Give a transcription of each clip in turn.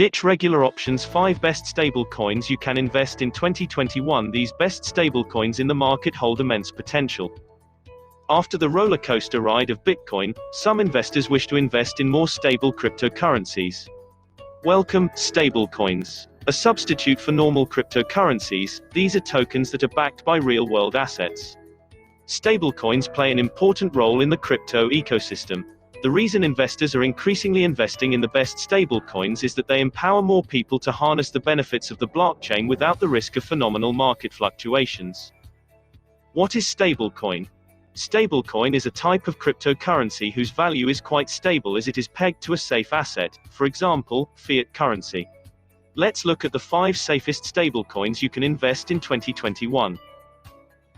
Ditch regular options. 5 best stablecoins you can invest in 2021. These best stablecoins in the market hold immense potential. After the roller coaster ride of Bitcoin, some investors wish to invest in more stable cryptocurrencies. Welcome, stablecoins. A substitute for normal cryptocurrencies, these are tokens that are backed by real-world assets. Stablecoins play an important role in the crypto ecosystem. The reason investors are increasingly investing in the best stablecoins is that they empower more people to harness the benefits of the blockchain without the risk of phenomenal market fluctuations. What is stablecoin? Stablecoin is a type of cryptocurrency whose value is quite stable as it is pegged to a safe asset, for example, fiat currency. Let's look at the 5 safest stablecoins you can invest in 2021.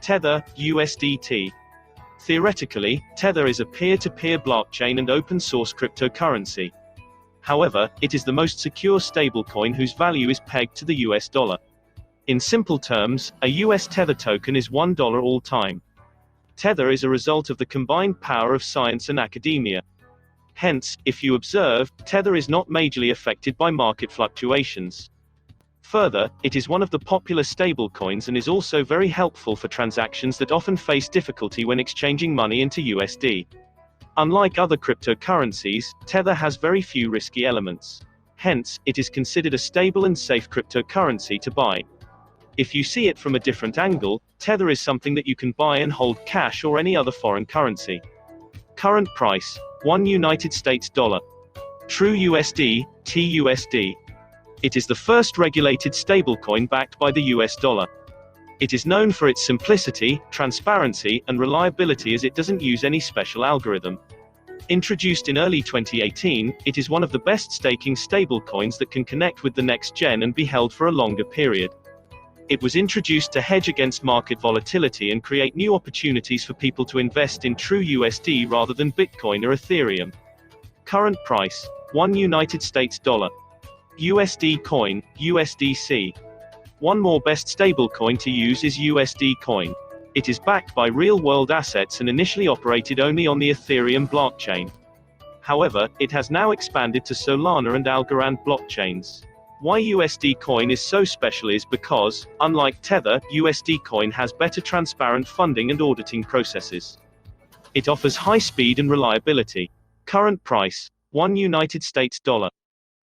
Tether, USDT. Theoretically, Tether is a peer-to-peer blockchain and open-source cryptocurrency. However, it is the most secure stablecoin whose value is pegged to the US dollar. In simple terms, a US Tether token is $1 all time. Tether is a result of the combined power of science and academia. Hence, if you observe, Tether is not majorly affected by market fluctuations. Further, it is one of the popular stablecoins and is also very helpful for transactions that often face difficulty when exchanging money into USD. Unlike other cryptocurrencies, Tether has very few risky elements. Hence, it is considered a stable and safe cryptocurrency to buy. If you see it from a different angle, Tether is something that you can buy and hold cash or any other foreign currency. Current price: $1 United States dollar. True USD, TUSD. It is the first regulated stablecoin backed by the US dollar. It is known for its simplicity, transparency, and reliability as it doesn't use any special algorithm. Introduced in early 2018, it is one of the best staking stablecoins that can connect with the next gen and be held for a longer period. It was introduced to hedge against market volatility and create new opportunities for people to invest in true USD rather than Bitcoin or Ethereum. Current price: $1 United States dollar. USD coin, USDC. One more best stablecoin to use is USD coin. It is backed by real-world assets and initially operated only on the Ethereum blockchain. However, it has now expanded to Solana and Algorand blockchains. Why USD coin is so special is because, unlike Tether, USD coin has better transparent funding and auditing processes. It offers high speed and reliability. Current price: $1 United States dollar.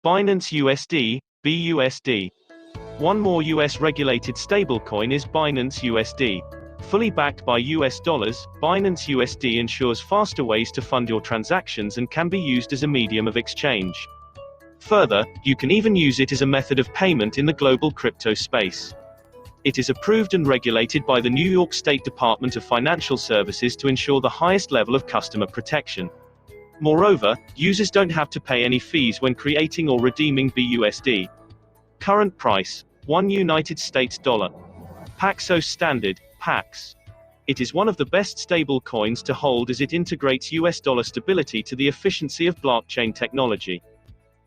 Binance USD, BUSD. One more US regulated stablecoin is Binance USD. Fully backed by US dollars, Binance USD ensures faster ways to fund your transactions and can be used as a medium of exchange. Further, you can even use it as a method of payment in the global crypto space. It is approved and regulated by the New York State Department of Financial Services to ensure the highest level of customer protection. Moreover, users don't have to pay any fees when creating or redeeming BUSD. Current price: $1 United States dollar. Paxos Standard, PAX. It is one of the best stable coins to hold as it integrates US dollar stability to the efficiency of blockchain technology.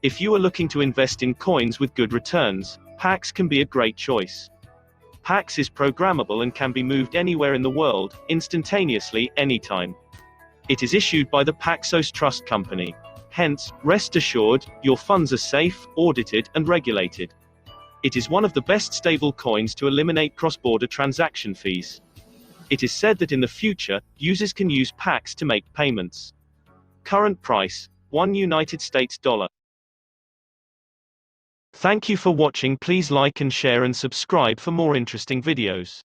If you are looking to invest in coins with good returns, PAX can be a great choice. PAX is programmable and can be moved anywhere in the world, instantaneously, anytime. It is issued by the Paxos Trust Company. Hence, rest assured, your funds are safe, audited, and regulated. It is one of the best stable coins to eliminate cross-border transaction fees. It is said that in the future, users can use PAX to make payments. Current price: $1 United States dollar. Thank you for watching. Please like and share and subscribe for more interesting videos.